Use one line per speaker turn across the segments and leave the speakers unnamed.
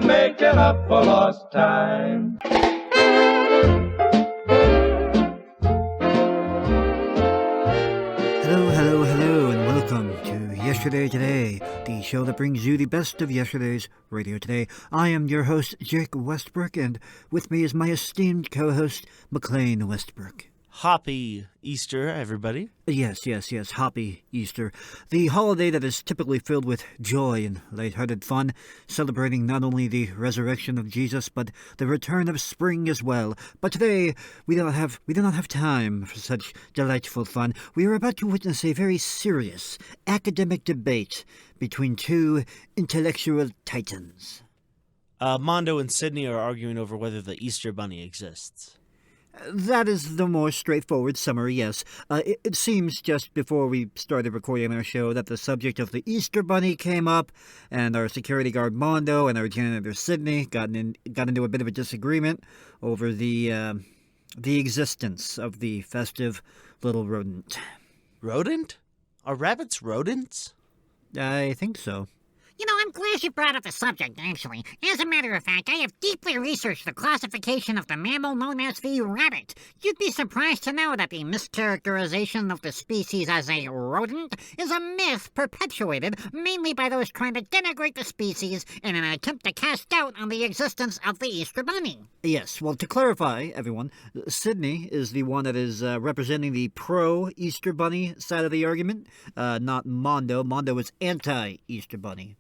We're making up for lost time.
Hello, and welcome to Yesterday Today, the show that brings you the best of yesterday's radio today. I am your host, Jake Westbrook, and with me is my esteemed co-host, McLean Westbrook.
Happy Easter, everybody.
Yes, happy Easter. The holiday that is typically filled with joy and lighthearted fun, celebrating not only the resurrection of Jesus, but the return of spring as well. But today, we do not have time for such delightful fun. We are about to witness a very serious academic debate between two intellectual titans.
Mondo and Sydney are arguing over whether the Easter Bunny exists.
That is the more straightforward summary, yes. It seems just before we started recording our show that the subject of the Easter Bunny came up, and our security guard Mondo and our janitor Sydney got into a bit of a disagreement over the existence of the festive little rodent.
Rodent? Are rabbits rodents?
I think so.
You know, I'm glad you brought up the subject, actually. As a matter of fact, I have deeply researched the classification of the mammal known as the rabbit. You'd be surprised to know that the mischaracterization of the species as a rodent is a myth perpetuated mainly by those trying to denigrate the species in an attempt to cast doubt on the existence of the Easter Bunny.
Yes, well, to clarify, everyone, Sydney is the one that is representing the pro-Easter Bunny side of the argument, not Mondo. Mondo is anti-Easter Bunny.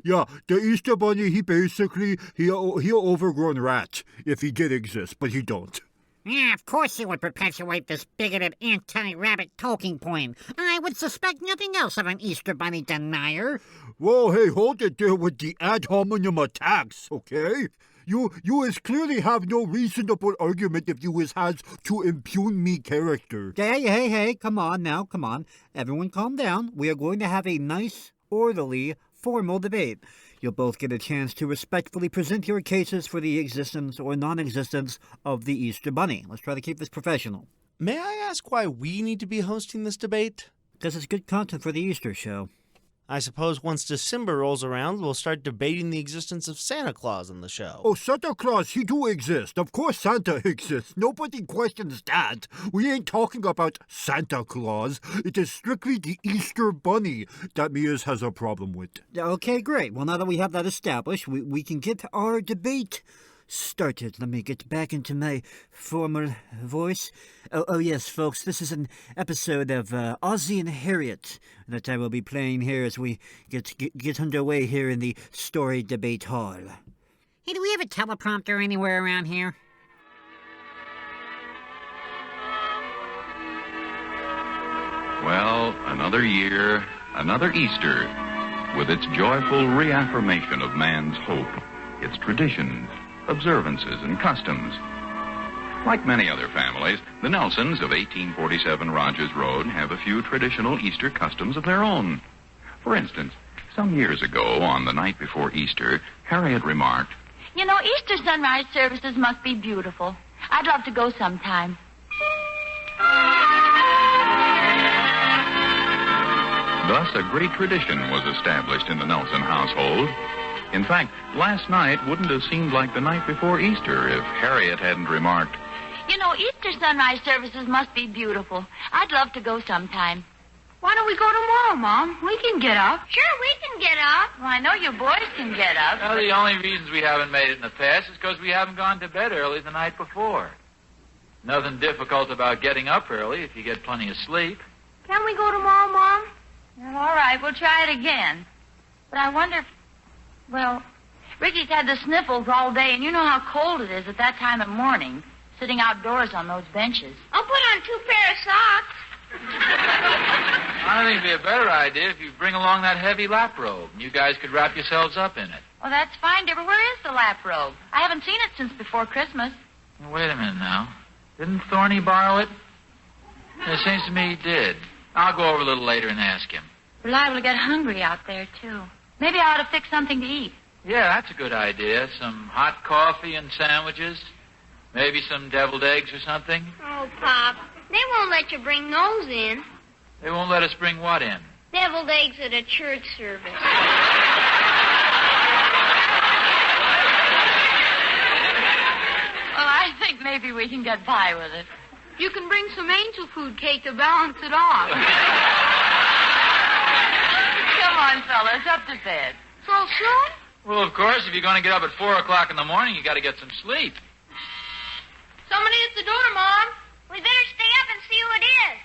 Yeah, the Easter Bunny, he overgrown rat, if he did exist, but he don't.
Yeah, of course he would perpetuate this bigoted anti-rabbit talking point. I would suspect nothing else of an Easter Bunny denier.
Whoa, hey, hold it there with the ad hominem attacks, okay? You is clearly have no reasonable argument if you has to impugn me character.
Hey, come on. Everyone calm down. We are going to have a nice, orderly, formal debate. You'll both get a chance to respectfully present your cases for the existence or non-existence of the Easter Bunny. Let's try to keep this professional.
May I ask why we need to be hosting this debate?
Because it's good content for the Easter show.
I suppose once December rolls around, we'll start debating the existence of Santa Claus on the show.
Oh, Santa Claus, he do exist. Of course Santa exists. Nobody questions that. We ain't talking about Santa Claus. It is strictly the Easter Bunny that Mia's has a problem with.
Okay, great. Well, now that we have that established, we can get our debate started. Let me get back into my formal voice. Oh yes, folks, this is an episode of Ozzie and Harriet that I will be playing here as we get underway here in the story debate hall.
Hey, do we have a teleprompter anywhere around here?
Well, another year, another Easter, with its joyful reaffirmation of man's hope, its traditions, observances, and customs. Like many other families, the Nelsons of 1847 Rogers Road have a few traditional Easter customs of their own. For instance, some years ago, on the night before Easter, Harriet remarked,
"You know, Easter sunrise services must be beautiful. I'd love to go sometime."
Thus, a great tradition was established in the Nelson household. In fact, last night wouldn't have seemed like the night before Easter if Harriet hadn't remarked,
"You know, Easter sunrise services must be beautiful. I'd love to go sometime." "Why don't we go tomorrow, Mom? We can get up." "Sure, we can get up." "Well, I know you boys can get up."
Well, the only reasons we haven't made it in the past is because we haven't gone to bed early the night before. Nothing difficult about getting up early if you get plenty of sleep.
Can we go tomorrow, Mom? Well, all right, we'll try it again. But I wonder if... Well, Ricky's had the sniffles all day, and you know how cold it is at that time of morning, sitting outdoors on those benches. I'll put on 2 pairs of socks.
I think it'd be a better idea if you bring along that heavy lap robe, and you guys could wrap yourselves up in it.
Well, that's fine, Deborah. Where is the lap robe? I haven't seen it since before Christmas.
Now, wait a minute now. Didn't Thorny borrow it? It seems to me he did. I'll go over a little later and ask him.
We're liable to get hungry out there, too. Maybe I ought to fix something to eat.
Yeah, that's a good idea. Some hot coffee and sandwiches. Maybe some deviled eggs or something.
Oh, Pop, they won't let you bring those in.
They won't let us bring what in?
Deviled eggs at a church service.
maybe we can get by with it.
You can bring some angel food cake to balance it off.
Come on, fellas, up to bed.
So soon?
Well, of course, if you're going to get up at 4 o'clock in the morning, you got to get some sleep.
Somebody at the door, Mom. We better stay up and see who it is.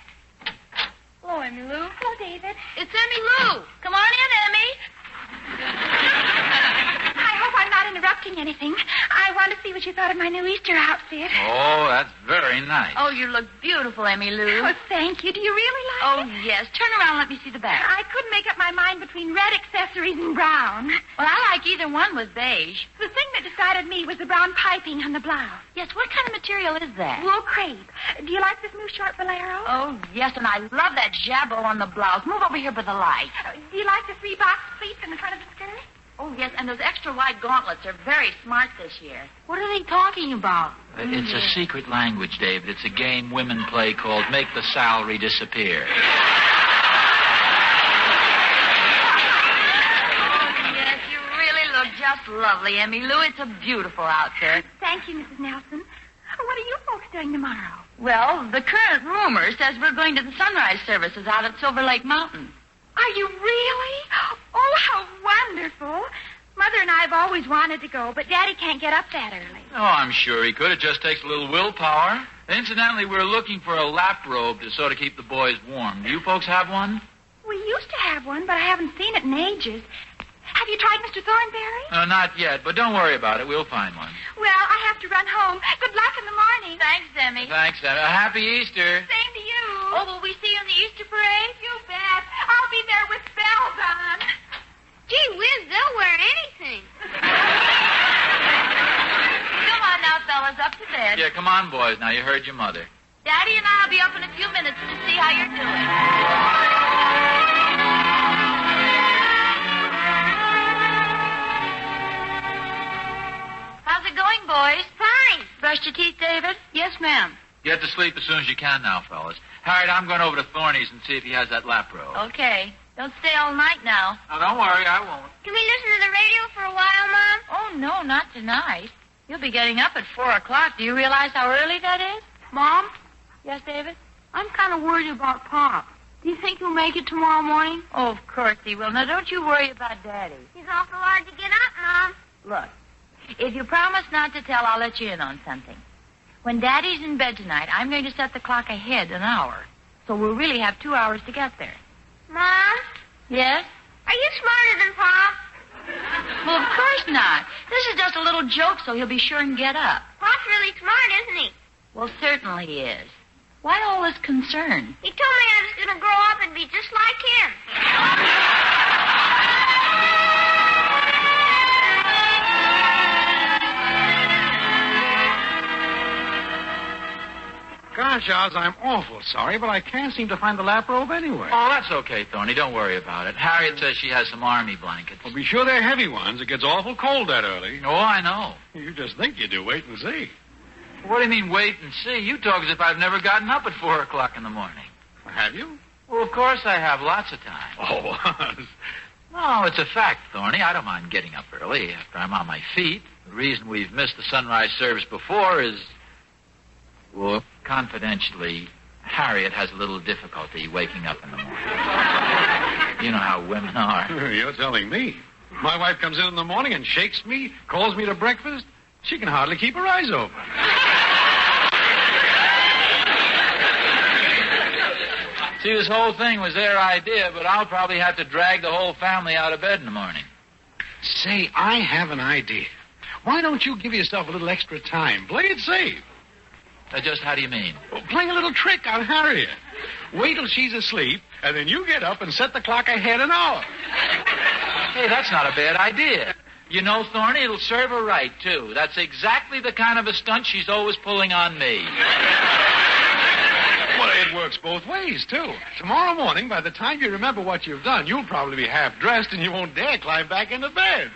Hello, Emmy Lou.
Hello, David. It's Emmy Lou.
Come on in, Emmy.
I hope I'm not interrupting anything. I want to see what you thought of my new Easter outfit.
Oh, that's very nice.
Oh, you look beautiful, Emmy Lou.
Oh, thank you. Do you really like
Oh,
it?
yes. Turn around and let me see the back.
I couldn't make up my mind between red accessories and brown.
Well, I like either one with beige.
The thing that decided me was the brown piping on the blouse.
Yes, what kind of material is that?
Wool crepe. Do you like this new short bolero?
Oh, yes, and I love that jabot on the blouse. Move over here by the light.
Do you like the 3-box pleats in the front of the skirt?
Oh, yes, and those extra wide gauntlets are very smart this year. What are they talking about?
It's a secret language, David. It's a game women play called Make the Salary Disappear.
Yes, you really look just lovely, Emmy Lou. It's a beautiful outfit.
Thank you, Mrs. Nelson. What are you folks doing tomorrow?
Well, the current rumor says we're going to the sunrise services out at Silver Lake Mountain.
Are you really? Oh, how wonderful. Mother and I have always wanted to go, but Daddy can't get up that early.
Oh, I'm sure he could. It just takes a little willpower. Incidentally, we're looking for a lap robe to sort of keep the boys warm. Do you folks have one?
We used to have one, but I haven't seen it in ages. Have you tried Mr. Thornberry?
Not yet, but don't worry about it. We'll find one.
Well, I have to run home. Good luck in the morning.
Thanks, Emmy.
Thanks, Em. A happy Easter.
Same to you.
Oh, will we see you in the Easter parade?
You bet. I'll be there with bells on.
Gee whiz, they'll wear anything.
Come on now, fellas, up to bed.
Yeah, come on, boys. Now, you heard your mother.
Daddy and I'll be up in a few minutes to see how you're doing. How's it going, boys?
Fine.
Brushed your teeth, David?
Yes, ma'am.
Get to sleep as soon as you can now, fellas. Harriet, I'm going over to Thorny's and see if he has that lap robe.
Okay. Don't stay all night now.
Now, don't worry, I won't.
Can we listen to the radio for a while, Mom?
Oh, no, not tonight. You'll be getting up at 4 o'clock. Do you realize how early that is?
Mom,
Yes, David?
I'm kind of worried about Pop. Do you think he'll make it tomorrow morning?
Oh, of course he will. Now, don't you worry about Daddy.
He's awful hard to get up, Mom.
Look, if you promise not to tell, I'll let you in on something. When Daddy's in bed tonight, I'm going to set the clock ahead an hour. So we'll really have 2 hours to get there.
Mom,
Yes?
are you smarter than Pop?
Well, of course not. This is just a little joke, so he'll be sure and get up.
Pop's really smart, isn't he?
Well, certainly he is. Why all this concern?
He told me I was going to grow up and be just like him.
Gosh, Oz, I'm awful sorry, but I can't seem to find the lap robe anywhere.
Oh, that's okay, Thorny. Don't worry about it. Harriet says she has some army blankets.
Well, be sure they're heavy ones. It gets awful cold that early.
Oh, I know.
You just think you do. Wait and see.
What do you mean, wait and see? You talk as if I've never gotten up at 4 o'clock in the morning.
Have you?
Well, of course I have. Lots of time.
Oh, Oz.
No, it's a fact, Thorny. I don't mind getting up early after I'm on my feet. The reason we've missed the sunrise service before is... Well, confidentially, Harriet has a little difficulty waking up in the morning. You know how women are.
You're telling me. My wife comes in the morning and shakes me, calls me to breakfast. She can hardly keep her eyes open.
See, this whole thing was their idea, but I'll probably have to drag the whole family out of bed in the morning.
Say, I have an idea. Why don't you give yourself a little extra time? Play it safe.
Just how do you mean?
Well, play a little trick on Harriet. Wait till she's asleep, and then you get up and set the clock ahead an hour.
Hey, that's not a bad idea. You know, Thorny, it'll serve her right, too. That's exactly the kind of a stunt she's always pulling on me.
Well, it works both ways, too. Tomorrow morning, by the time you remember what you've done, you'll probably be half dressed and you won't dare climb back into bed.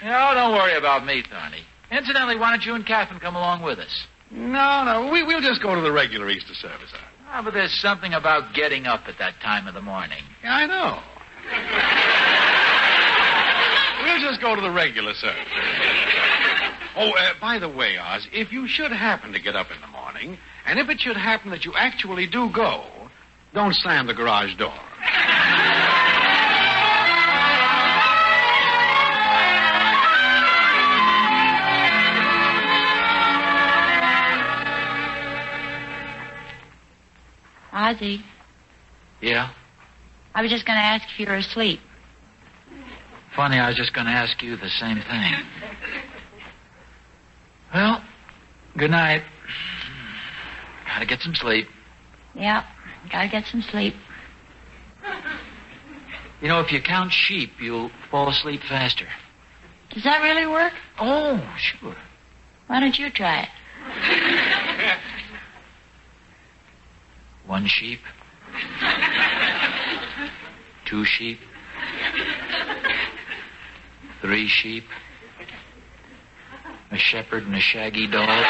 No, don't worry about me, Thorny. Incidentally, why don't you and Catherine come along with us?
No, we'll just go to the regular Easter service.
Ah, but there's something about getting up at that time of the morning.
Yeah, I know. We'll just go to the regular service. Oh, by the way, Oz, if you should happen to get up in the morning, and if it should happen that you actually do go, don't slam the garage door.
Ozzie,
Yeah?
I was just going to ask if you were asleep.
Funny, I was just going to ask you the same thing. Well, good night. Gotta get some sleep.
Yep, gotta get some sleep.
You know, if you count sheep, you'll fall asleep faster.
Does that really work?
Oh, sure.
Why don't you try it?
1 sheep. 2 sheep. 3 sheep. A shepherd and a shaggy dog.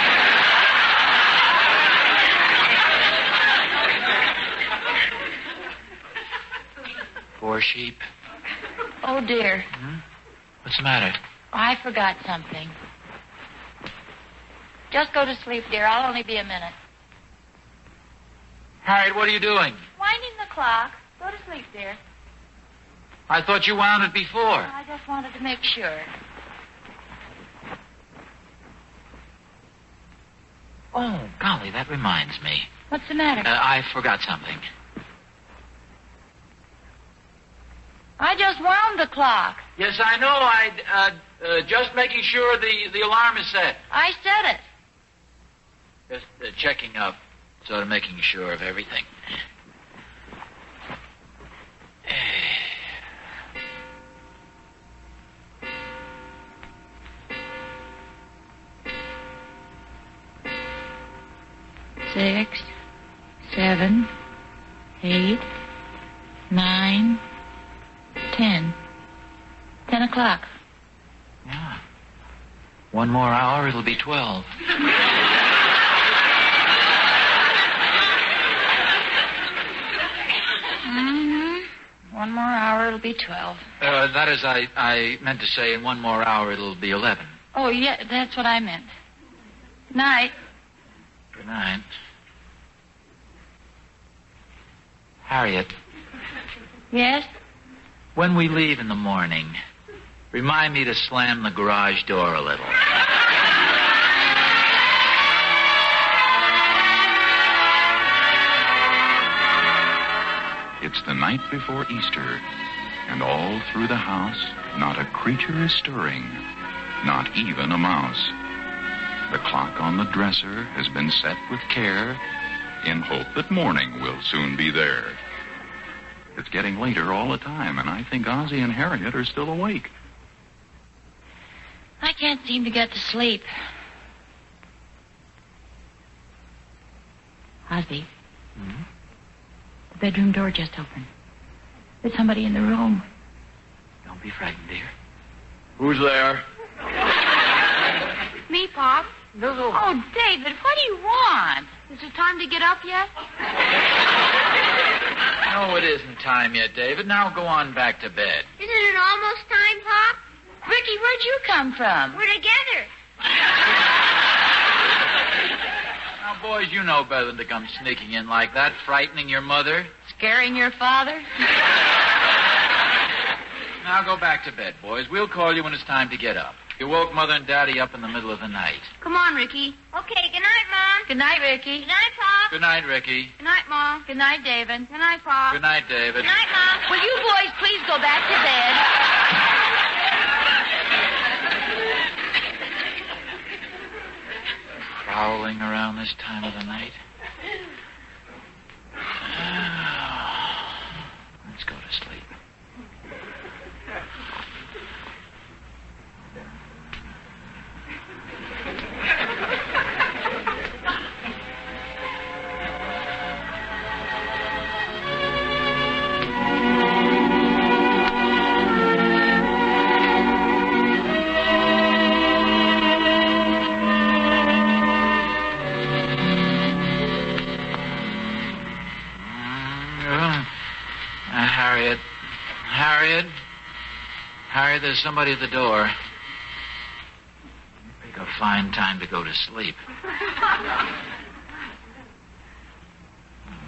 4 sheep.
Oh, dear.
What's the matter?
I forgot something. Just go to sleep, dear. I'll only be a minute.
Harriet, what are you doing?
Winding the clock. Go to sleep, dear.
I thought you wound it before.
I just wanted to make sure.
Oh, golly, that reminds me.
What's the matter?
I forgot something.
I just wound the clock.
Yes, I know. Just making sure the alarm is set.
I said it.
Just checking up, sort of making sure of everything.
Six, 7, 8, 9, 10. 10 o'clock.
Yeah. 1 more hour, it'll be 12.
Mm-hmm. 1 more hour, it'll be 12.
That is, I meant to say in 1 more hour, it'll be 11.
Oh, yeah, that's what I meant. Good night.
Good night. Harriet,
Yes?
when we leave in the morning, remind me to slam the garage door a little.
It's the night before Easter, and all through the house, not a creature is stirring, not even a mouse. The clock on the dresser has been set with care in hope that morning will soon be there. It's getting later all the time, and I think Ozzie and Harriet are still awake.
I can't seem to get to sleep. Ozzie. The bedroom door just opened. There's somebody in the room.
Don't be frightened, dear.
Who's there?
Me, Pop.
Oh, David, what do you want?
Is it time to get up yet?
No, it isn't time yet, David. Now go on back to bed.
Isn't it almost time, Pop?
Ricky, where'd you come from?
We're together.
Now, boys, you know better than to come sneaking in like that, frightening your mother.
Scaring your father?
Now go back to bed, boys. We'll call you when it's time to get up. You woke Mother and Daddy up in the middle of the night.
Come on, Ricky.
Okay, good night, Mom.
Good night, Ricky.
Good night, Pop.
Good night, Ricky.
Good night, Mom.
Good night, David.
Good night, Pop.
Good night, David.
Good night, Mom.
Will you boys please go back to bed?
Prowling around this time of the night. Let's go to sleep. Harriet, there's somebody at the door. Make a fine time to go to sleep.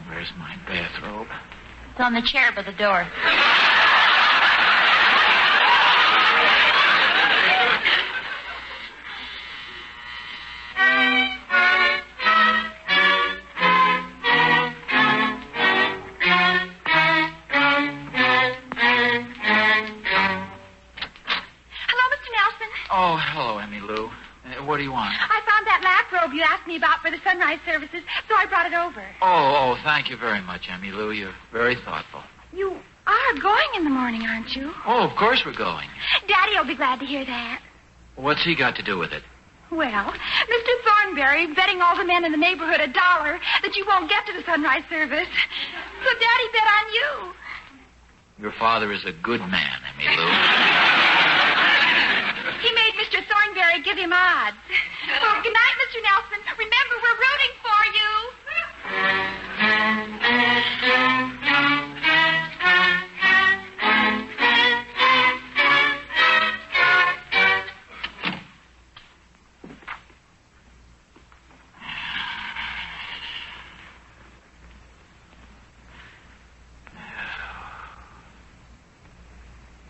Where's my bathrobe?
It's on the chair by the door.
Oh, hello, Emmy Lou. What do you want?
I found that lap robe you asked me about for the sunrise services, so I brought it over.
Oh, thank you very much, Emmy Lou. You're very thoughtful.
You are going in the morning, aren't you?
Oh, of course we're going.
Daddy will be glad to hear that.
What's he got to do with it?
Well, Mr. Thornberry betting all the men in the neighborhood $1 that you won't get to the sunrise service. So Daddy bet on you.
Your father is a good man, Emmy Lou.
He made Mr. Thornberry give him odds. Well, good night, Mr. Nelson. Remember, we're rooting for you.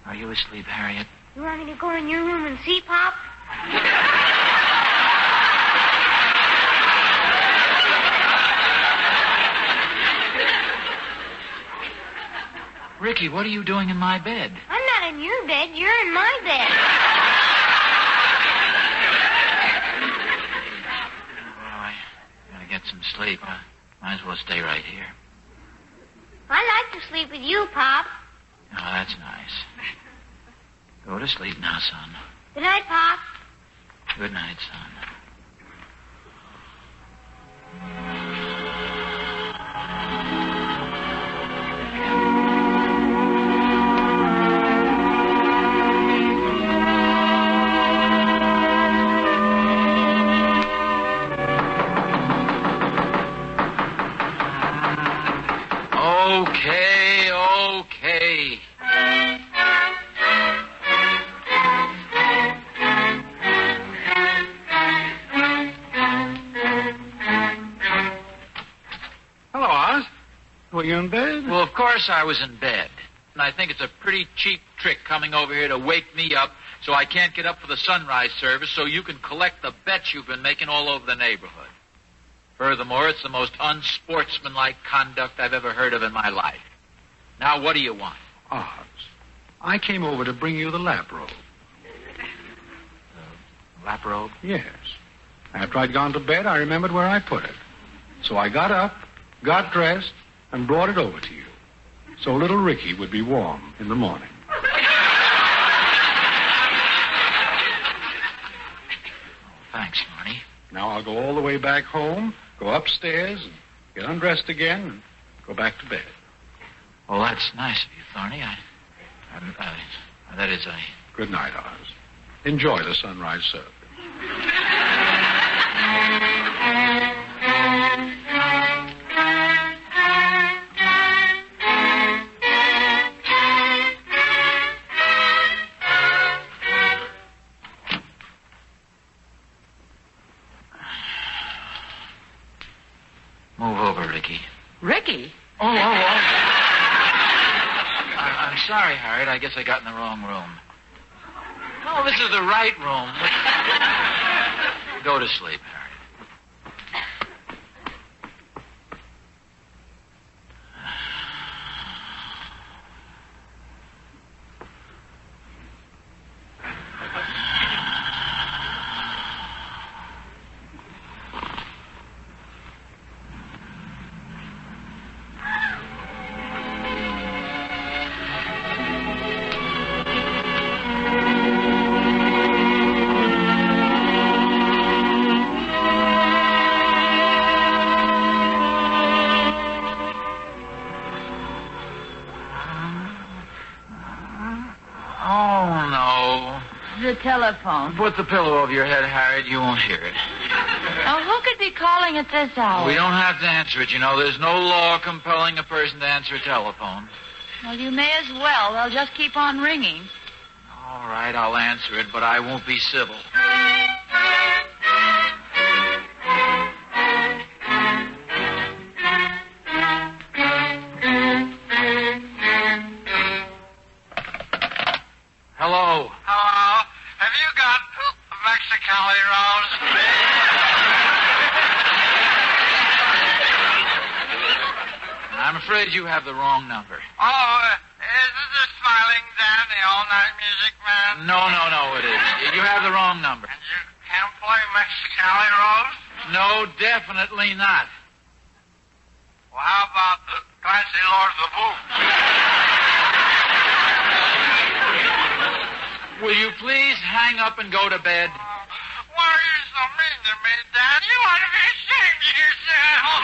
Are you asleep, Harriet?
You want me to go in your room and see, Pop?
Ricky, what are you doing in my bed?
I'm not in your bed. You're in my bed.
Well, I gotta get some sleep. I might as well stay right here.
I like to sleep with you, Pop.
Oh, that's nice. Go to sleep now, son.
Good night, Pop.
Good night, son. Okay.
Hello, Oz. Were you in bed?
Well, of course I was in bed. And I think it's a pretty cheap trick coming over here to wake me up so I can't get up for the sunrise service so you can collect the bets you've been making all over the neighborhood. Furthermore, it's the most unsportsmanlike conduct I've ever heard of in my life. Now, what do you want?
Oz, I came over to bring you the lap robe.
Lap robe?
Yes. After I'd gone to bed, I remembered where I put it. So I got up, got dressed, and brought it over to you. So little Ricky would be warm in the morning.
Thanks, Marty.
Now I'll go all the way back home, go upstairs, and get undressed again, and go back to bed.
Well, that's nice of you, Thorny. That is,
Good night, Oz. Enjoy the sunrise service.
Move over, Ricky.
Ricky?
Oh. I'm sorry, Harriet. I guess I got in the wrong room. No, this is the right room. Go to sleep, Harriet.
The telephone.
Put the pillow over your head, Harriet. You won't hear it.
Now, who could be calling at this hour?
We don't have to answer it, you know. There's no law compelling a person to answer a telephone.
Well, you may as well. They'll just keep on ringing.
All right, I'll answer it, but I won't be civil.
Kelly Rose?
I'm afraid you have the wrong number.
Oh, is this the Smiling Dan, the all-night music man?
No, it is. You have the wrong number.
And you can't play Mexicali Rose?
No, definitely not.
Well, how about Clancy Lord of the Booth?
Will you please hang up and go to bed?
Why are you so mean to me, Dan? You ought to be ashamed of yourself.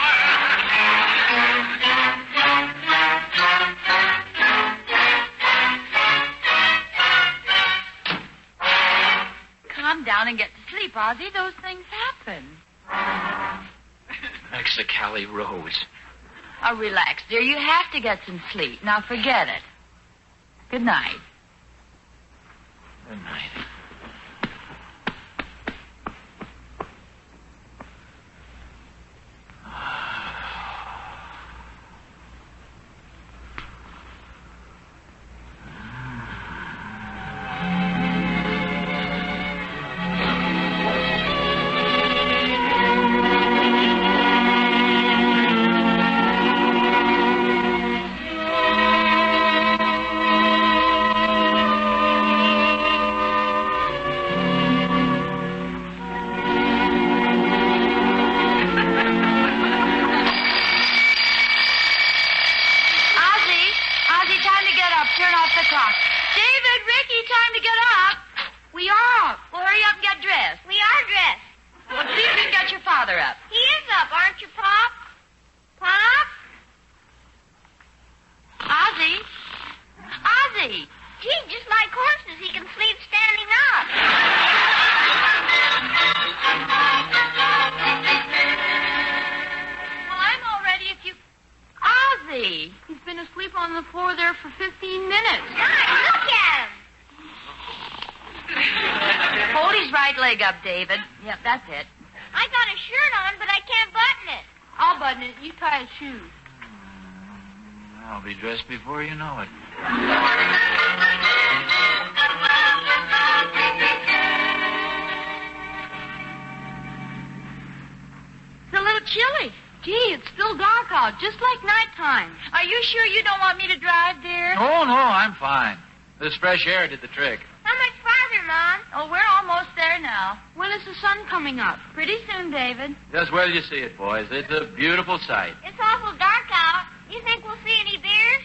Calm down and get to sleep, Ozzie. Those things happen.
Mexicali Rose.
Oh, relax, dear. You have to get some sleep. Now forget it. Good night.
Good night.
Turn off the clock. David, Ricky, time to get up. We are up. Well, hurry up and get dressed.
We are dressed.
Well, see if you can get your father up.
He is up, aren't you, Pop? Pop?
Ozzie? Ozzie!
Gee, just like horses, he can sleep standing up.
Well, I'm all ready if you... Ozzie! He's been asleep on the floor there for 15 minutes.
Hi, look at him.
Hold his right leg up, David. Yep, that's it.
I got a shirt on, but I can't button it.
I'll button it. You tie his shoes.
I'll be dressed before you know it.
It's a little chilly. Gee, it's still dark out, just like nighttime. Are you sure you don't want me to drive, dear?
Oh, no, I'm fine. This fresh air did the trick.
How much farther, Mom?
Oh, we're almost there now. When is the sun coming up? Pretty soon, David.
Just wait till you see it, boys. It's a beautiful sight.
It's awful dark out. You think we'll see any bears?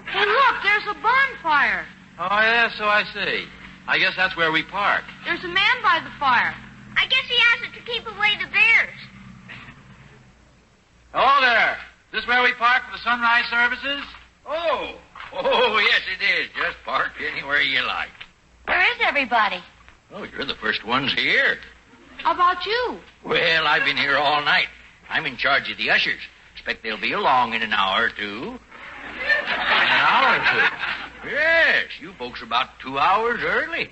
Hey, look, there's a bonfire.
Oh, yeah, so I see. I guess that's where we park.
There's a man by the fire.
I guess he has it to keep away the bears.
Hello there. Is this where we park for the sunrise services?
Oh, yes, it is. Just park anywhere you like.
Where is everybody?
Oh, you're the first ones here.
How about you?
Well, I've been here all night. I'm in charge of the ushers. Expect they'll be along in an hour or two.
An hour or two?
Yes, you folks are about 2 hours early.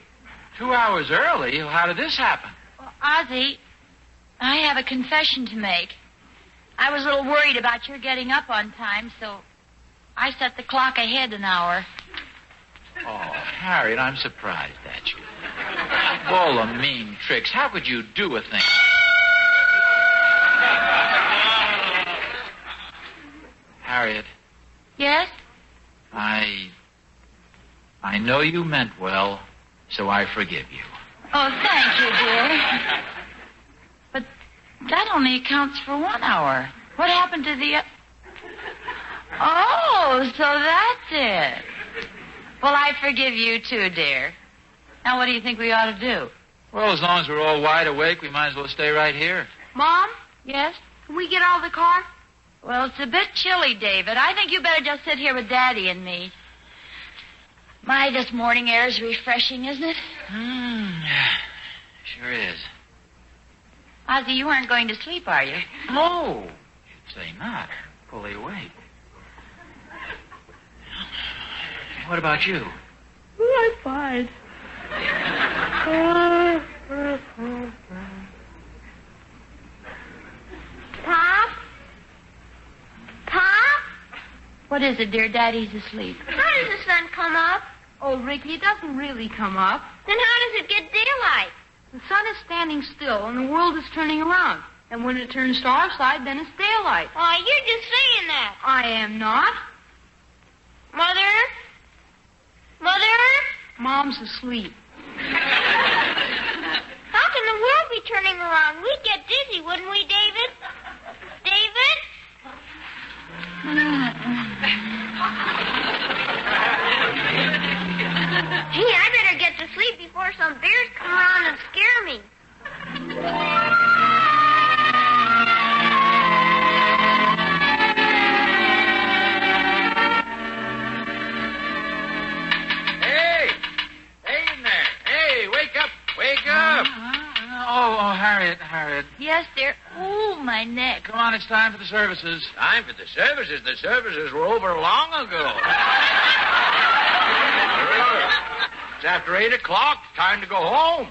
2 hours early? How did this happen?
Well, Ozzie, I have a confession to make. I was a little worried about your getting up on time, so I set the clock ahead an hour.
Oh, Harriet, I'm surprised at you. Full of mean tricks. How could you do a thing? Harriet.
Yes?
I know you meant well, so I forgive you.
Oh, thank you, dear. But that only accounts for 1 hour. What happened to the... Oh, so that's it. Well, I forgive you, too, dear. Now, what do you think we ought to do?
Well, as long as we're all wide awake, we might as well stay right here.
Mom? Yes? Can we get out of the car? Well, it's a bit chilly, David. I think you better just sit here with Daddy and me. My, this morning air is refreshing, isn't it?
Sure is.
Ozzie, you aren't going to sleep, are you?
No. You'd say not. Fully awake. What about you?
I'm fine.
Pop? Pop?
What is it, dear? Daddy's asleep.
How does the sun come up?
Oh, Ricky, it doesn't really come up.
Then how does it get daylight?
The sun
is standing still and the world is turning around. And when it turns to our side, then it's daylight.
Why, you're just saying that.
I am not.
Mother? Mother?
Mom's asleep.
How can the world be turning around? We'd get dizzy, wouldn't we, David? David? Gee, I better get to sleep before some bears come around and scare me.
Wake up! Oh, Harriet.
Yes, dear. Ooh, my neck.
Come on, it's time for the services.
Time for the services? The services were over long ago. It's after 8 o'clock. Time to go home.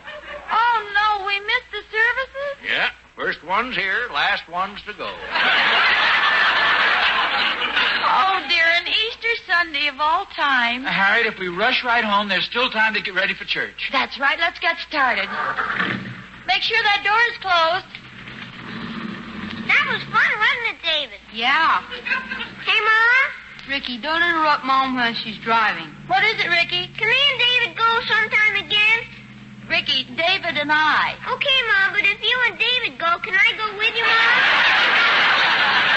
Oh, no, we missed the services?
Yeah, first one's here, last one's to go.
Oh, dear, an Easter Sunday of all time.
Harriet, if we rush right home, there's still time to get ready for church.
That's right. Let's get started. Make sure that door is closed.
That was fun, wasn't it, David?
Yeah.
Hey, Mom?
Ricky, don't interrupt Mom when she's driving.
What is it, Ricky?
Can me and David go sometime again?
Ricky, David and I.
Okay, Mom, but if you and David go, can I go with you, Mom?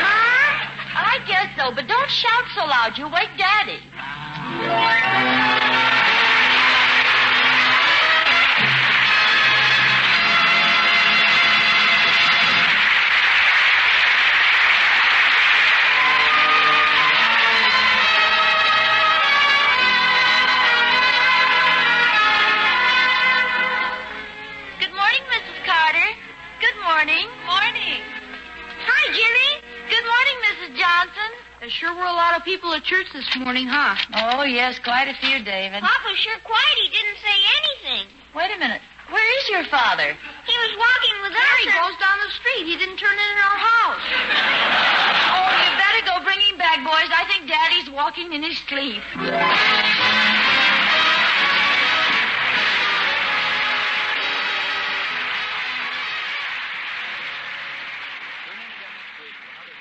Mom?
I guess so, but don't shout so loud. You'll wake Daddy. Good morning, Mrs. Carter. Good morning. Morning.
Hi, Jimmy.
Good morning, Mrs. Johnson.
There sure were a lot of people at church this morning, huh?
Oh, yes, quite a few, David.
Papa's sure quiet. He didn't say anything.
Wait a minute. Where is your father?
He was walking with us.
There he goes down the street. He didn't turn in our house.
Oh, you better go bring him back, boys. I think Daddy's walking in his sleep.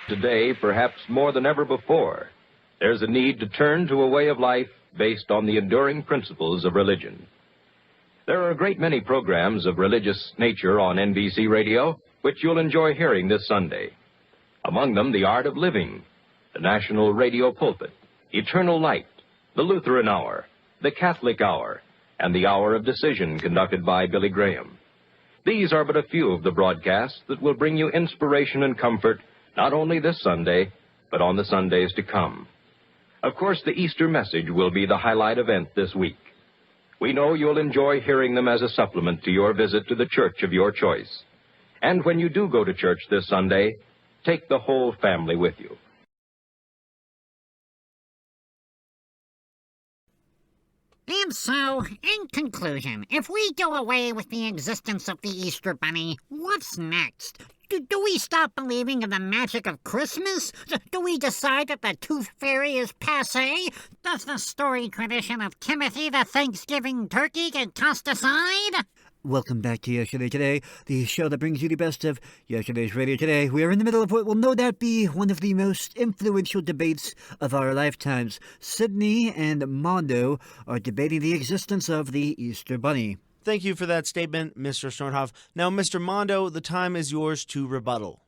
Today, perhaps more than ever before, there's a need to turn to a way of life based on the enduring principles of religion. There are a great many programs of religious nature on NBC Radio, which you'll enjoy hearing this Sunday. Among them, The Art of Living, the National Radio Pulpit, Eternal Light, the Lutheran Hour, the Catholic Hour, and the Hour of Decision conducted by Billy Graham. These are but a few of the broadcasts that will bring you inspiration and comfort not only this Sunday, but on the Sundays to come. Of course, the Easter message will be the highlight event this week. We know you'll enjoy hearing them as a supplement to your visit to the church of your choice. And when you do go to church this Sunday, take the whole family with you.
And so, in conclusion, if we do away with the existence of the Easter Bunny, what's next? Do we stop believing in the magic of Christmas? Do we decide that the Tooth Fairy is passé? Does the storied tradition of Timothy the Thanksgiving turkey get tossed aside?
Welcome back to Yesterday Today, the show that brings you the best of yesterday's radio today. We are in the middle of what will no doubt be one of the most influential debates of our lifetimes. Sydney and Mondo are debating the existence of the Easter Bunny.
Thank you for that statement, Mr. Stornhoff. Now, Mr. Mondo, the time is yours to rebuttal.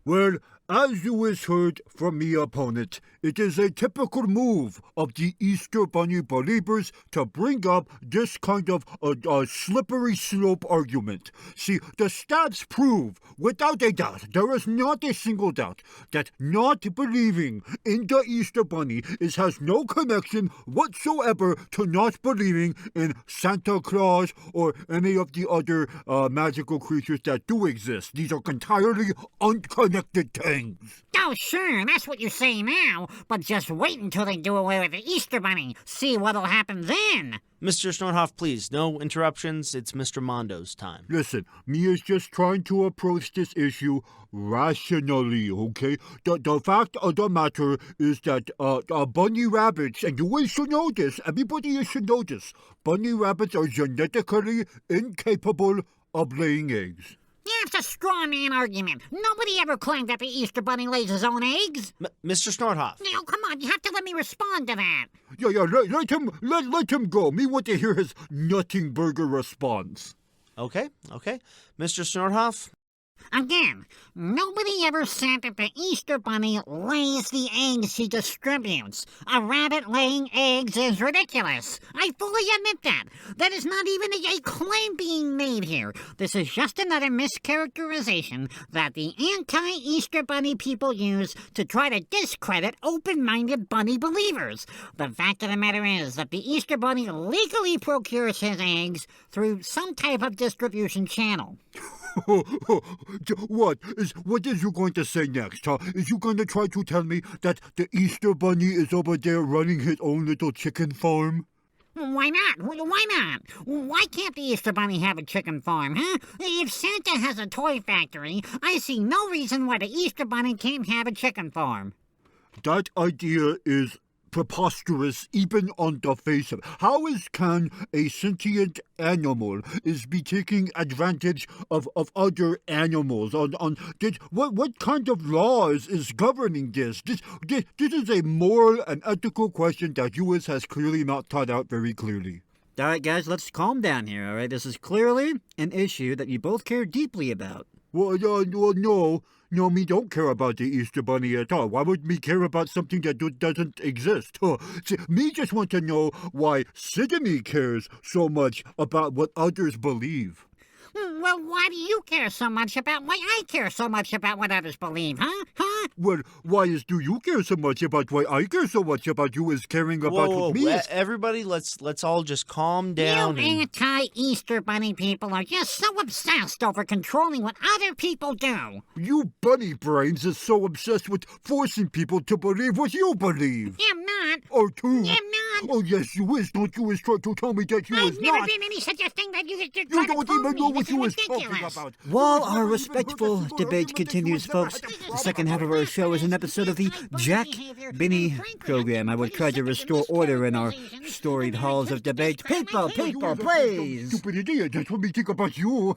Well, as you has heard from me opponent, it is a typical move of the Easter Bunny believers to bring up this kind of a slippery slope argument. See, the stats prove, without a doubt, there is not a single doubt, that not believing in the Easter Bunny has no connection whatsoever to not believing in Santa Claus or any of the other magical creatures that do exist. These are entirely unconnected things.
Oh, sure, that's what you say now, but just wait until they do away with the Easter Bunny. See what'll happen then.
Mr. Stornhoff, please, no interruptions. It's Mr. Mondo's time.
Listen, me is just trying to approach this issue rationally, okay? The fact of the matter is that bunny rabbits, and you should know this, everybody should know this, bunny rabbits are genetically incapable of laying eggs.
Yeah, it's a straw man argument. Nobody ever claimed that the Easter Bunny lays his own eggs.
Mr. Snorthoff.
Now, come on, you have to let me respond to that.
Yeah, let him go. Me want to hear his nutting burger response.
Okay. Mr. Snorthoff?
Again, nobody ever said that the Easter Bunny lays the eggs he distributes. A rabbit laying eggs is ridiculous. I fully admit that. That is not even a claim being made here. This is just another mischaracterization that the anti-Easter Bunny people use to try to discredit open-minded bunny believers. The fact of the matter is that the Easter Bunny legally procures his eggs through some type of distribution channel.
What is you going to say next, huh? Is you going to try to tell me that the Easter Bunny is over there running his own little chicken farm?
Why not? Why not? Why can't the Easter Bunny have a chicken farm, huh? If Santa has a toy factory, I see no reason why the Easter Bunny can't have a chicken farm.
That idea is preposterous even on the face of it. How can a sentient animal be taking advantage of other animals? What kind of laws is governing this? This is a moral and ethical question that U.S. has clearly not thought out very clearly.
All right, guys, let's calm down here, all right? This is clearly an issue that you both care deeply about.
Well, no, me don't care about the Easter Bunny at all. Why would me care about something that doesn't exist? See, me just want to know why Sydney cares so much about what others believe.
Well, why do you care so much about why I care so much about what others believe, huh?
Well, do you care so much about why I care so much about you is caring about what me is...
Everybody, let's all just calm down.
You anti-Easter Bunny people are just so obsessed over controlling what other people do.
You bunny brains is so obsessed with forcing people to believe what you believe.
I'm not.
Or too.
I'm not.
Oh, yes, you is. Don't you is try to tell me that you is not.
I've never been any such a thing that you
don't even know what you is talking about.
While our respectful debate continues, folks, the second half of our show is an episode of the Jack Benny program. I will try to restore order in our storied halls of debate. People, please!
Stupid idiot, that's what we think about you.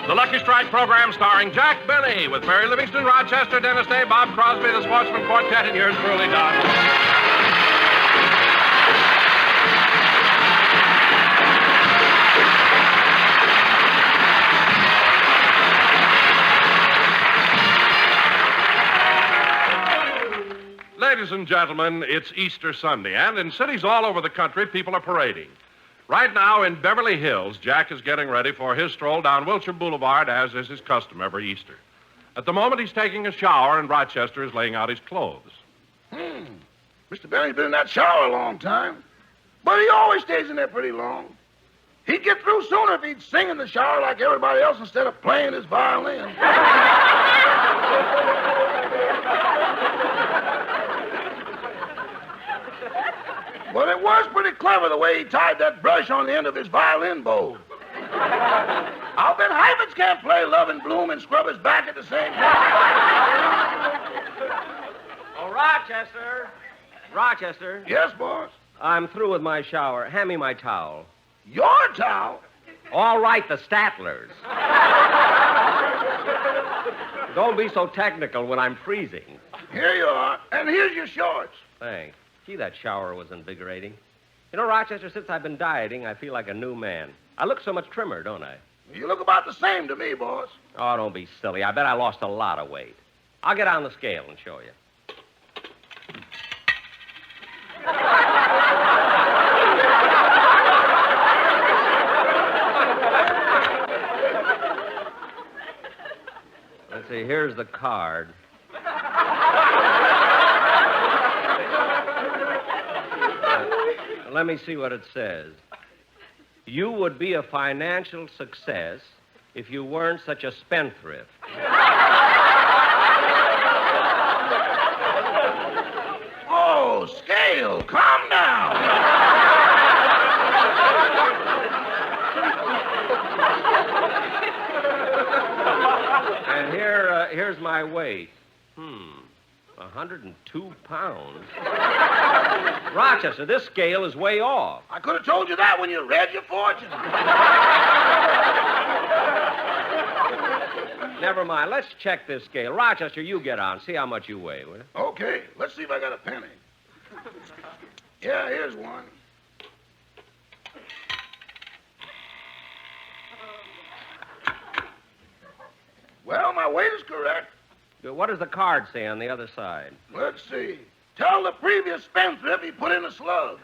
The Lucky Strike program starring Jack Benny with Mary Livingston, Rochester, Dennis Day, Bob Crosby, the Sportsman Quartet, and yours truly, Don. Ladies and gentlemen, it's Easter Sunday, and in cities all over the country, people are parading. Right now in Beverly Hills, Jack is getting ready for his stroll down Wilshire Boulevard, as is his custom every Easter. At the moment, he's taking a shower, and Rochester is laying out his clothes.
Mr. Benny's been in that shower a long time, but he always stays in there pretty long. He'd get through sooner if he'd sing in the shower like everybody else instead of playing his violin. But it was pretty clever the way he tied that brush on the end of his violin bow. I'll bet Hybrids can't play Love and Bloom and Scrub His Back at the same time.
Oh, Rochester. Rochester.
Yes, boss?
I'm through with my shower. Hand me my towel.
Your towel?
All right, the Statler's. Don't be so technical when I'm freezing.
Here you are, and here's your shorts.
Thanks. Gee, that shower was invigorating. You know, Rochester, since I've been dieting, I feel like a new man. I look so much trimmer, don't I?
You look about the same to me, boss.
Oh, don't be silly. I bet I lost a lot of weight. I'll get on the scale and show you. Let's see, here's the card. Let me see what it says. You would be a financial success if you weren't such a spendthrift.
Oh, Scale, calm down.
And here, here's my weight. 102 pounds. Rochester, this scale is way off.
I could have told you that when you read your fortune.
Never mind. Let's check this scale. Rochester, you get on. See how much you weigh, will you?
Okay, let's see if I got a penny. Yeah, here's one. Well, my weight is correct.
What does the card say on the other side?
Let's see. Tell the previous spendthrift he put in a slug.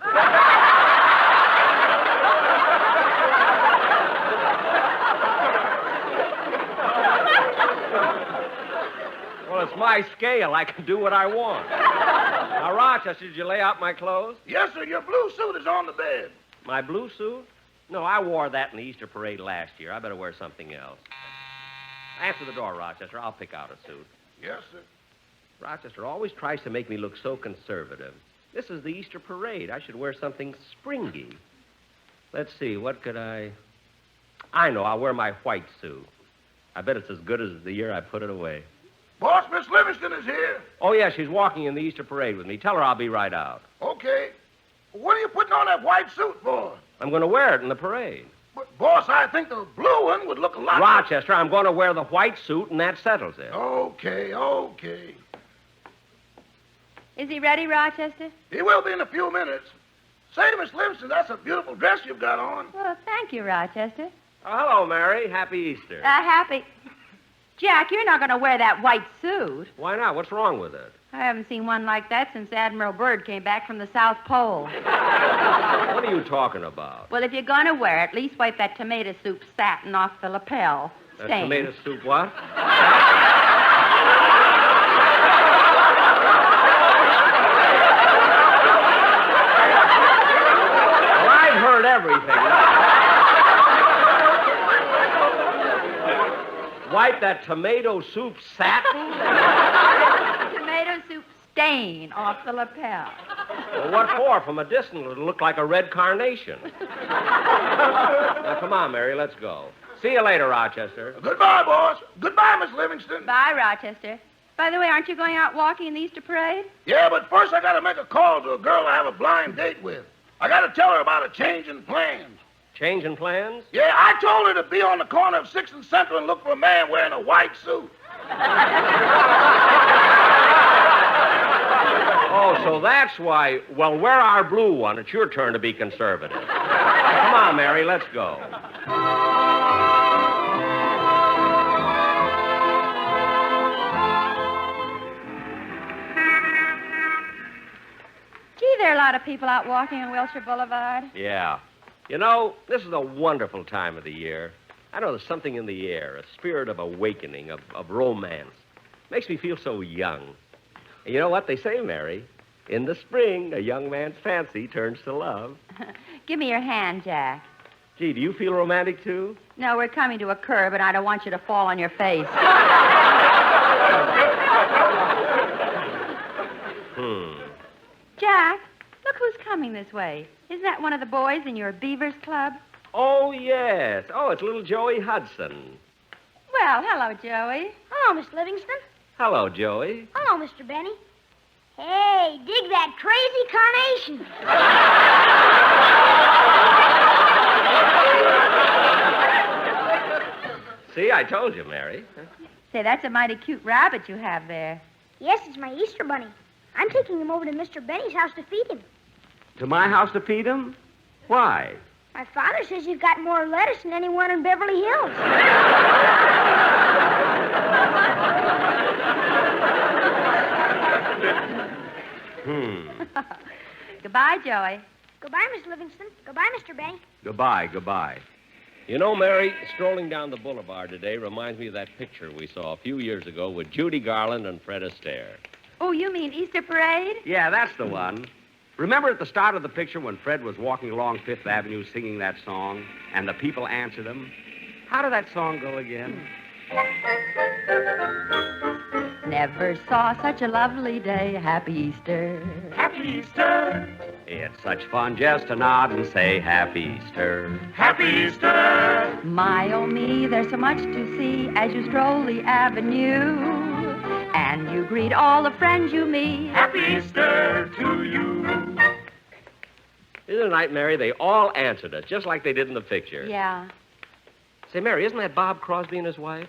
Well, it's my scale. I can do what I want. Now, Rochester, did you lay out my clothes?
Yes, sir. Your blue suit is on the bed.
My blue suit? No, I wore that in the Easter parade last year. I better wear something else. Answer the door, Rochester. I'll pick out a suit.
Yes, sir.
Rochester always tries to make me look so conservative. This is the Easter parade. I should wear something springy. Let's see, what could I know, I'll wear my white suit. I bet it's as good as the year I put it away.
Boss, Miss Livingston is here.
Oh, yeah, she's walking in the Easter parade with me. Tell her I'll be right out.
Okay. What are you putting on that white suit for?
I'm going to wear it in the parade.
But, boss, I think the blue one would look a lot...
Rochester, I'm going to wear the white suit, and that settles it.
Okay.
Is he ready, Rochester?
He will be in a few minutes. Say, Miss Livingston, that's a beautiful dress you've got on.
Well, thank you, Rochester.
Oh, hello, Mary. Happy Easter.
Happy. Jack, you're not going to wear that white suit.
Why not? What's wrong with it?
I haven't seen one like that since Admiral Byrd came back from the South Pole.
What are you talking about?
Well, if you're going to wear it, at least wipe that tomato soup satin off the lapel. Stain.
Tomato soup what? Well, I've heard everything. Wipe that tomato soup satin?
Tomato soup stain off the lapel.
Well, what for? From a distance, it'll look like a red carnation. Now, come on, Mary, let's go. See you later, Rochester.
Goodbye, boss. Goodbye, Miss Livingston.
Bye, Rochester. By the way, aren't you going out walking in the Easter parade?
Yeah, but first I got to make a call to a girl I have a blind date with. I got to tell her about a change in plans.
Change in plans?
Yeah, I told her to be on the corner of 6th and Central and look for a man wearing a white suit.
Oh, so that's why. Well, wear our blue one. It's your turn to be conservative. Come on, Mary, let's go.
Gee, there are a lot of people out walking on Wilshire Boulevard.
Yeah. You know, this is a wonderful time of the year. I know there's something in the air, a spirit of awakening, of romance. Makes me feel so young. And you know what they say, Mary? In the spring, a young man's fancy turns to love.
Give me your hand, Jack.
Gee, do you feel romantic, too?
No, we're coming to a curb, and I don't want you to fall on your face. Jack, look who's coming this way. Isn't that one of the boys in your Beavers Club?
Oh, yes. Oh, it's little Joey Hudson.
Well, hello, Joey.
Hello, Miss Livingston.
Hello, Joey.
Hello, Mr. Benny. Hey, dig that crazy carnation.
See, I told you, Mary.
Say, that's a mighty cute rabbit you have there.
Yes, it's my Easter bunny. I'm taking him over to Mr. Benny's house to feed him.
To my house to feed him? Why?
My father says you've got more lettuce than anyone in Beverly Hills.
Goodbye, Joey.
Goodbye, Miss Livingston. Goodbye, Mr. Benny.
Goodbye. You know, Mary, strolling down the boulevard today reminds me of that picture we saw a few years ago with Judy Garland and Fred Astaire.
Oh, you mean Easter Parade?
Yeah, that's the one. Remember at the start of the picture when Fred was walking along Fifth Avenue singing that song, and the people answered him? How did that song go again?
Never saw such a lovely day. Happy Easter.
Happy Easter.
It's such fun just to nod and say Happy Easter.
Happy Easter!
My, oh me, there's so much to see as you stroll the avenue. And you greet all the friends you meet.
Happy Easter to you.
Isn't it night, Mary? They all answered us, just like they did in the picture.
Yeah.
Say, Mary, isn't that Bob Crosby and his wife?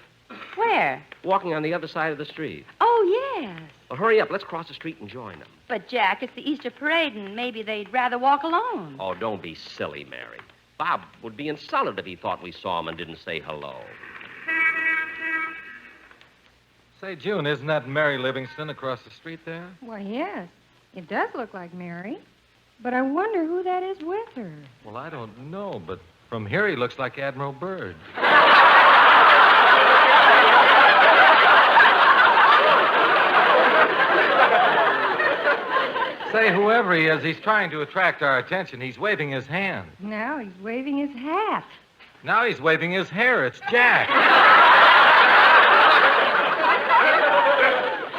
Where?
Walking on the other side of the street.
Oh, yes.
Well, hurry up. Let's cross the street and join them.
But, Jack, it's the Easter parade, and maybe they'd rather walk alone.
Oh, don't be silly, Mary. Bob would be insulted if he thought we saw him and didn't say hello.
Say, June, isn't that Mary Livingston across the street there?
Why, yes. It does look like Mary. But I wonder who that is with her.
Well, I don't know, but from here he looks like Admiral Byrd. Say, whoever he is, he's trying to attract our attention. He's waving his hand.
Now he's waving his hat.
Now he's waving his hair. It's Jack.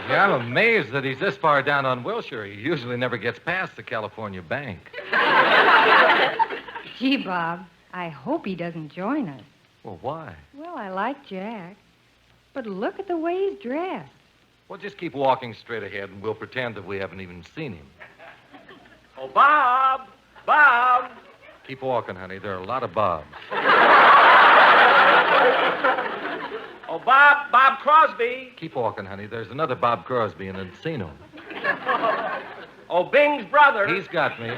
Yeah, I'm amazed that he's this far down on Wilshire. He usually never gets past the California Bank.
Gee, Bob, I hope he doesn't join us.
Well, why?
Well, I like Jack. But look at the way he's dressed.
Well, just keep walking straight ahead, and we'll pretend that we haven't even seen him.
Oh, Bob! Bob!
Keep walking, honey. There are a lot of Bobs.
Oh, Bob! Bob Crosby!
Keep walking, honey. There's another Bob Crosby in Encino.
Oh, Bing's brother.
He's got me.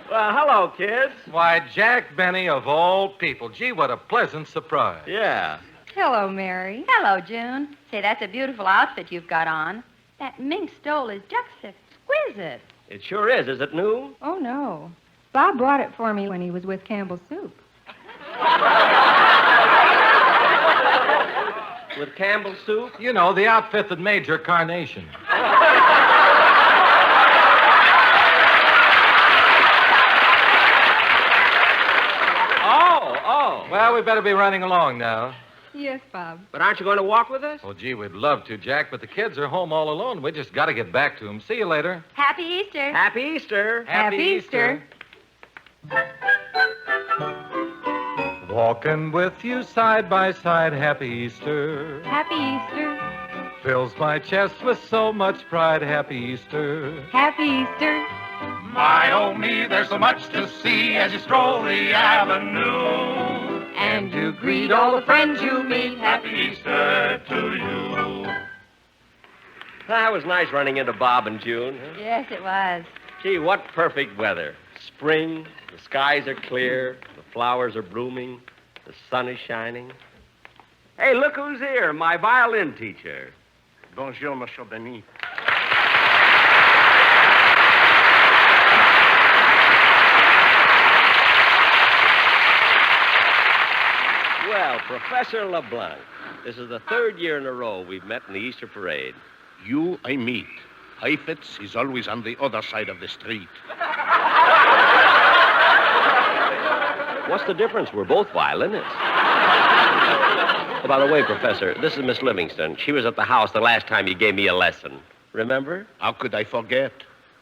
Well, hello, kids.
Why, Jack Benny of all people. Gee, what a pleasant surprise.
Yeah.
Hello, Mary.
Hello, June. Say, that's a beautiful outfit you've got on. That mink stole is just exquisite.
It sure is. Is it new?
Oh, no. Bob brought it for me when he was with Campbell's Soup.
With Campbell's Soup?
You know, the outfit that made your carnation.
Oh.
Well, we better be running along now.
Yes, Bob.
But aren't you going to walk with us?
Well, gee, we'd love to, Jack, but the kids are home all alone. We just got to get back to them. See you later.
Happy Easter.
Happy Easter.
Happy Easter.
Walking with you side by side, happy Easter.
Happy Easter.
Fills my chest with so much pride, happy Easter.
Happy Easter.
My, oh me, there's so much to see as you stroll the avenue.
And you greet all the friends you meet.
Happy Easter to you.
That was nice running into Bob and June.
Yes, it was.
Gee, what perfect weather. Spring, the skies are clear, the flowers are blooming, the sun is shining. Hey, look who's here, my violin teacher.
Bonjour, Monsieur Benny.
Well, Professor LeBlanc, this is the third year in a row we've met in the Easter parade.
You, I meet. Heifetz is always on the other side of the street.
What's the difference? We're both violinists. Oh, by the way, Professor, this is Miss Livingston. She was at the house the last time you gave me a lesson. Remember?
How could I forget?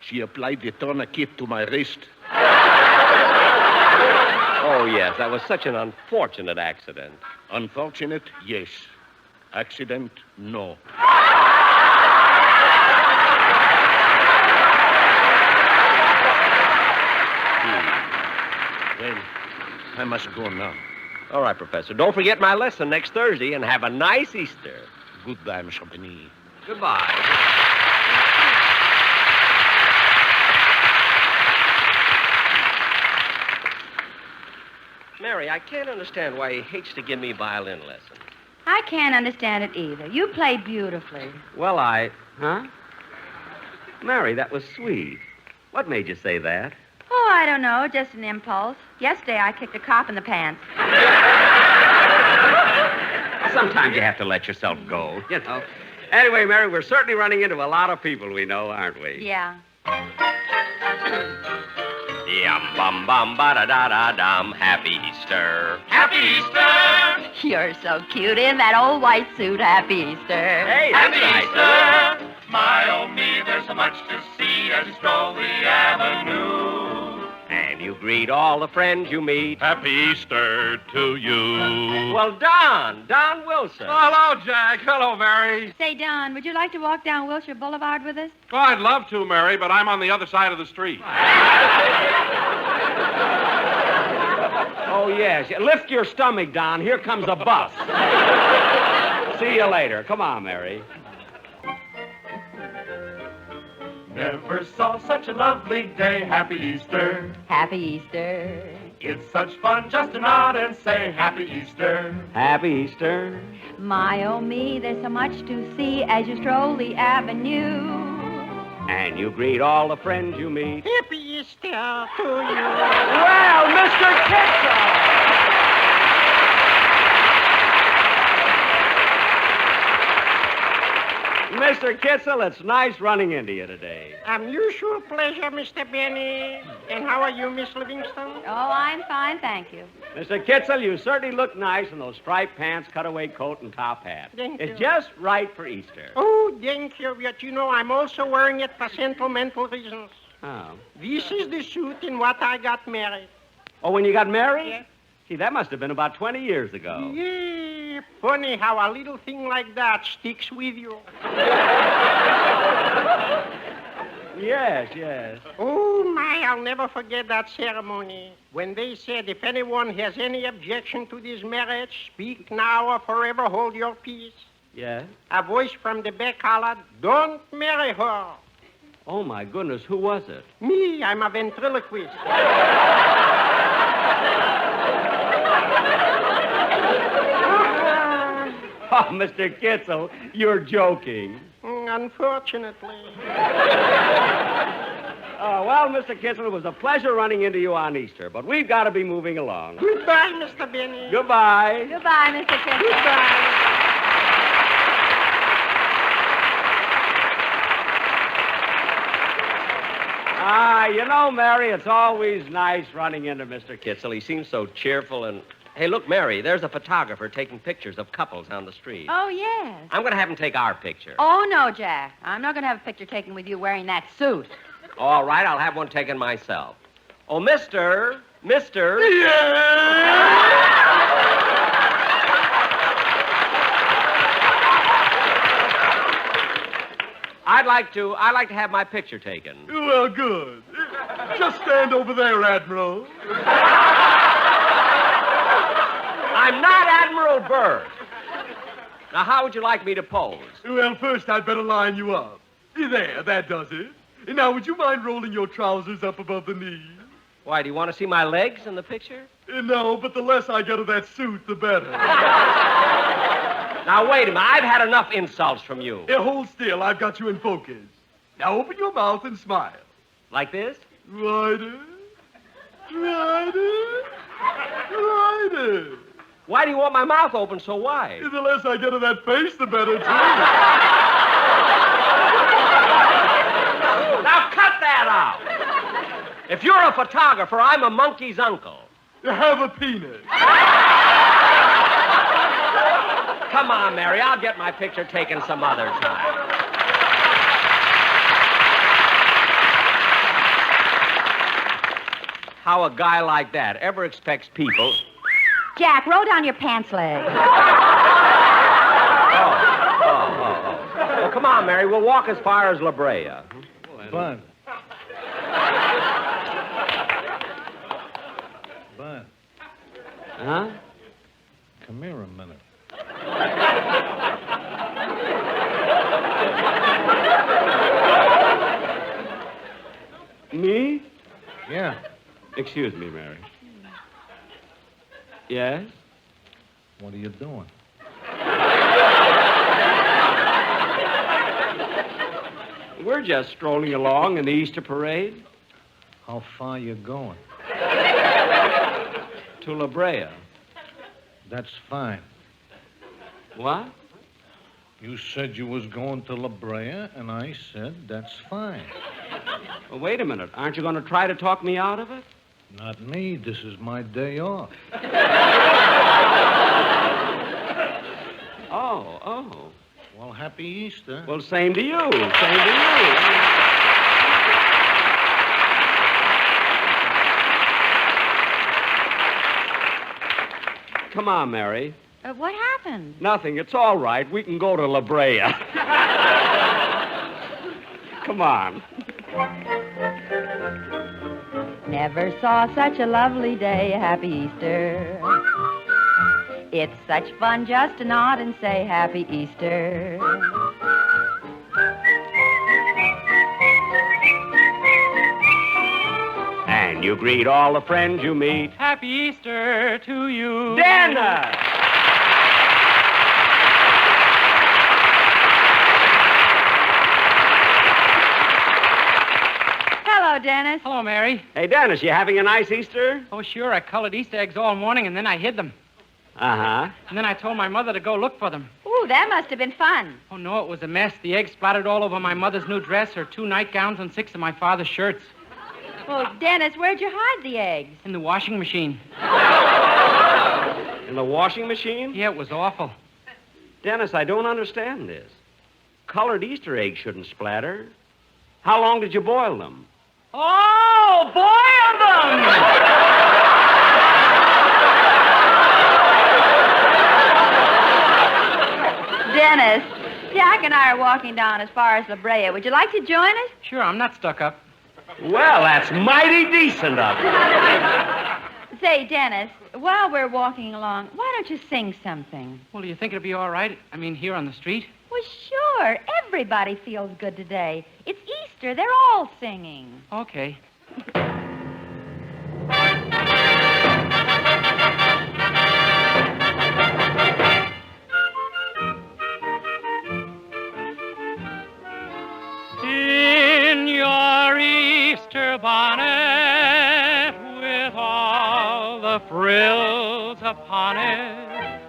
She applied the tourniquet to my wrist.
Oh, yes, that was such an unfortunate accident.
Unfortunate, yes. Accident, no. Well, I must go now.
All right, Professor. Don't forget my lesson next Thursday, and have a nice Easter.
Goodbye, Monsieur Benny.
Goodbye. Mary, I can't understand why he hates to give me violin lessons.
I can't understand it either. You play beautifully.
Well, Huh? Mary, that was sweet. What made you say that?
Oh, I don't know. Just an impulse. Yesterday, I kicked a cop in the pants.
Sometimes you have to let yourself go, you know. Anyway, Mary, we're certainly running into a lot of people we know, aren't we?
Yeah.
Yum bum bum ba da da da dum. Happy Easter.
Happy Easter!
You're so cute in that old white suit. Happy Easter.
Hey, Happy Easter! My, oh me, there's so much to see as you stroll the avenue.
And you greet all the friends you meet.
Happy Easter to you.
Well, Don Wilson.
Hello, Jack. Hello, Mary.
Say, Don, would you like to walk down Wilshire Boulevard with us?
Oh, I'd love to, Mary, but I'm on the other side of the street.
Oh, yes. Lift your stomach, Don. Here comes a bus. See you later. Come on, Mary.
Never saw such a lovely day. Happy Easter.
Happy Easter.
It's such fun just to nod and say Happy Easter.
Happy Easter.
My, oh me, there's so much to see as you stroll the avenue.
And you greet all the friends you meet.
Happy Easter to you.
Well, Mr. Kitzel! Mr. Kitzel, it's nice running into you today.
Unusual pleasure, Mr. Benny. And how are you, Miss Livingston?
Oh, I'm fine, thank you.
Mr. Kitzel, you certainly look nice in those striped pants, cutaway coat, and top hat.
Thank
It's
you.
just right for Easter.
Oh, thank you. But you know, I'm also wearing it for sentimental reasons.
Oh.
This is the suit in what I got married.
Oh, when you got married?
Yeah.
Gee, that must have been about 20 years ago.
Yeah, funny how a little thing like that sticks with you.
Yes.
Oh, my, I'll never forget that ceremony. When they said, if anyone has any objection to this marriage, speak now or forever hold your peace.
Yes?
A voice from the back hollered, don't marry her.
Oh, my goodness, who was it?
Me, I'm a ventriloquist.
Oh, Mr. Kitzel, you're joking.
Unfortunately.
Oh, well, Mr. Kitzel, it was a pleasure running into you on Easter, but we've got to be moving along.
Goodbye, Mr. Benny.
Goodbye.
Goodbye, Mr. Kitzel.
Goodbye.
You know, Mary, it's always nice running into Mr. Kitzel. He seems so cheerful and...
Hey, look, Mary, there's a photographer taking pictures of couples on the street.
Oh, yes.
I'm going to have him take our picture.
Oh, no, Jack. I'm not going to have a picture taken with you wearing that suit.
All right, I'll have one taken myself. Oh, Mister. I'd like to have my picture taken.
Well, good. Just stand over there, Admiral.
I'm not Admiral Byrd. Now, how would you like me to pose?
Well, first I'd better line you up. There, that does it. Now, would you mind rolling your trousers up above the knees?
Why, do you want to see my legs in the picture?
No, but the less I get of that suit, the better.
Now, wait a minute. I've had enough insults from you.
Hold still. I've got you in focus. Now, open your mouth and smile.
Like this?
Righter.
Why do you want my mouth open so wide?
The less I get of that face, the better, too.
Now, cut that out. If you're a photographer, I'm a monkey's uncle.
Have a peanut.
Come on, Mary. I'll get my picture taken some other time. How a guy like that ever expects people...
Jack, roll down your pants leg.
Well, come on, Mary. We'll walk as far as La Brea.
Bun.
Huh?
Come here a minute.
Me?
Yeah.
Excuse me, Mary. Yes?
What are you doing?
We're just strolling along in the Easter parade.
How far you going?
To La Brea.
That's fine.
What?
You said you was going to La Brea, and I said that's fine.
Well, wait a minute. Aren't you going to try to talk me out of it?
Not me. This is my day off.
Happy Easter.
Well, same to you. Same to you. Come on, Mary.
What happened?
Nothing. It's all right. We can go to La Brea. Come on.
Never saw such a lovely day. Happy Easter. It's such fun just to nod and say Happy Easter.
And you greet all the friends you meet.
Happy Easter to you.
Dennis!
Hello, Dennis.
Hello, Mary.
Hey, Dennis, you having a nice Easter?
Oh, sure. I colored Easter eggs all morning, and then I hid them.
Uh-huh.
And then I told my mother to go look for them.
Ooh, that must have been fun.
Oh, no, it was a mess. The eggs splattered all over my mother's new dress, her 2 nightgowns, and 6 of my father's shirts.
Well, Dennis, where'd you hide the eggs?
In the washing machine.
In the washing machine?
Yeah, it was awful.
Dennis, I don't understand this. Colored Easter eggs shouldn't splatter. How long did you boil them?
Oh, boil them!
Dennis, Jack and I are walking down as far as La Brea. Would you like to join us?
Sure, I'm not stuck up.
Well, that's mighty decent of you.
Say, Dennis, while we're walking along, why don't you sing something?
Well, do you think it'll be all right? I mean, here on the street?
Well, sure. Everybody feels good today. It's Easter. They're all singing.
Okay. In your Easter bonnet with all the frills upon it,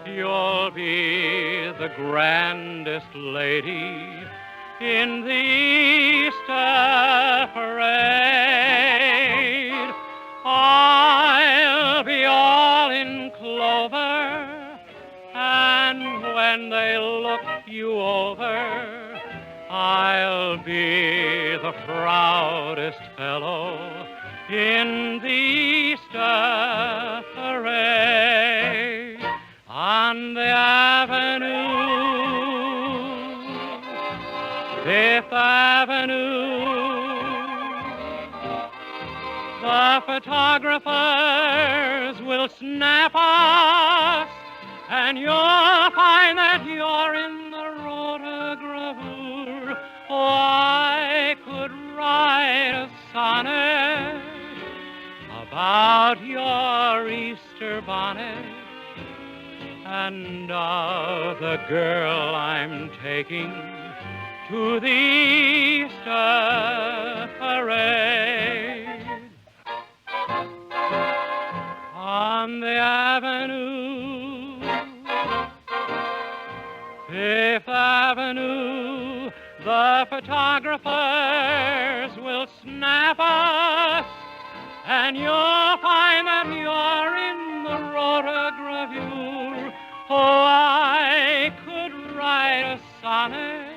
you'll be the grandest lady in the Easter parade. I'll be all in clover, and when they look you over, I'll be the proudest fellow in the Easter parade. On the avenue, 5th Avenue, the photographers will snap us, and you'll find that you're in the rotogravure. Oh, I could write a sonnet about your Easter bonnet and of the girl I'm taking to the Easter parade. On the avenue, 5th Avenue, the photographers will snap us, and you'll find that you're in the rotogravure. Oh, I could write a sonnet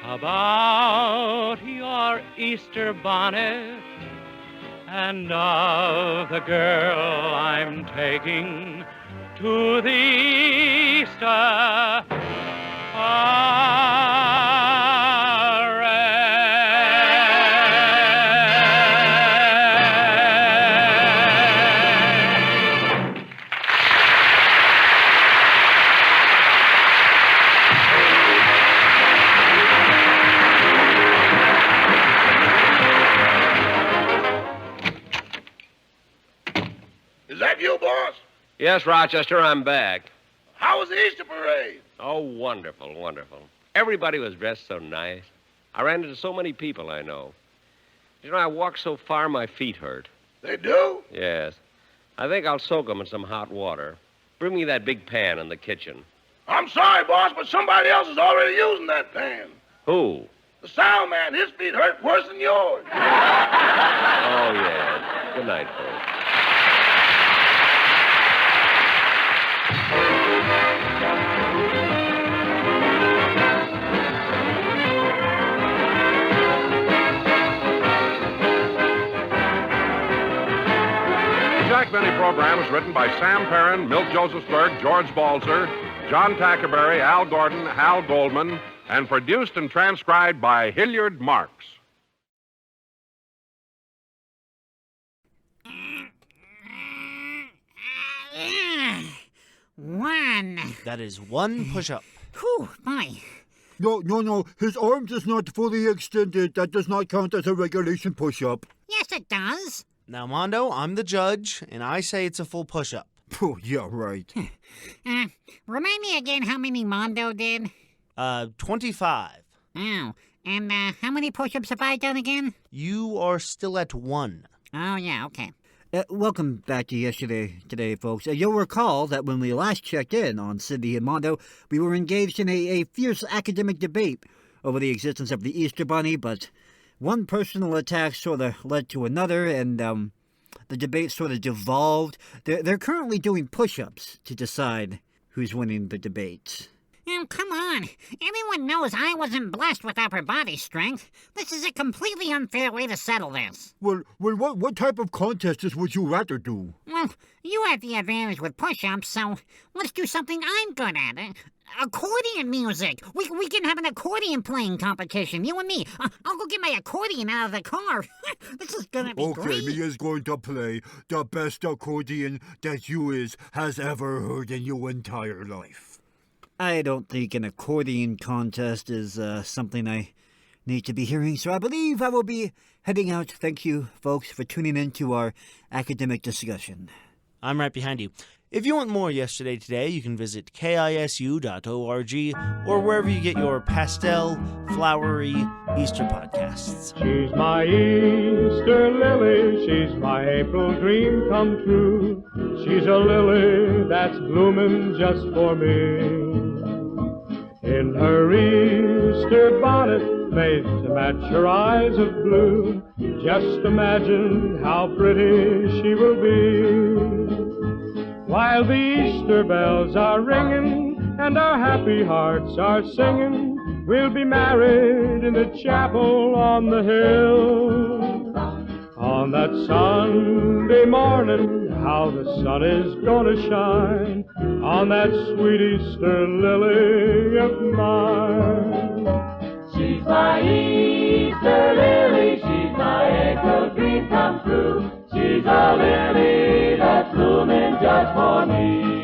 about your Easter bonnet and of the girl I'm taking to the Easter
Is that you, boss?
Yes, Rochester, I'm back.
How was the Easter parade?
Oh, wonderful, wonderful. Everybody was dressed so nice. I ran into so many people I know. You know, I walked so far my feet hurt.
They do?
Yes. I think I'll soak them in some hot water. Bring me that big pan in the kitchen.
I'm sorry, boss, but somebody else is already using that pan.
Who?
The sound man. His feet hurt worse than yours.
Oh, yes. Good night, folks.
program is written by Sam Perrin, Milt Josephsberg, George Balzer, John Tackerberry, Al Gordon, Hal Goldman, and produced and transcribed by Hilliard Marks.
One.
That is one push-up.
Whew, boy.
No. His arms is not fully extended. That does not count as a regulation push-up.
Yes, it does.
Now, Mondo, I'm the judge, and I say it's a full push-up.
Oh, yeah, right.
Remind me again how many Mondo did?
25.
Oh, and how many push-ups have I done again?
You are still at 1.
Oh, yeah, okay.
Welcome back to Yesterday Today, folks. You'll recall that when we last checked in on Cindy and Mondo, we were engaged in a fierce academic debate over the existence of the Easter Bunny, but one personal attack sort of led to another, and the debate sort of devolved. They're currently doing push-ups to decide who's winning the debate.
Oh, come on. Everyone knows I wasn't blessed with upper body strength. This is a completely unfair way to settle this.
Well, what type of contests would you rather do?
Well, you have the advantage with push-ups, so let's do something I'm good at. Accordion music. We can have an accordion playing competition, you and me. I'll go get my accordion out of the car. This is gonna be great.
Okay, Mia's going to play the best accordion that you has ever heard in your entire life.
I don't think an accordion contest is something I need to be hearing, so I believe I will be heading out. Thank you, folks, for tuning in to our academic discussion.
I'm right behind you. If you want more Yesterday Today, you can visit KISU.org or wherever you get your pastel, flowery Easter podcasts.
She's my Easter lily, she's my April dream come true. She's a lily that's blooming just for me. In her Easter bonnet, made to match her eyes of blue, just imagine how pretty she will be. While the Easter bells are ringing and our happy hearts are singing, we'll be married in the chapel on the hill. On that Sunday morning, how the sun is gonna shine on that sweet Easter lily of mine.
She's my Easter lily, she's my April dream come true. She's a lily that's blooming just for me.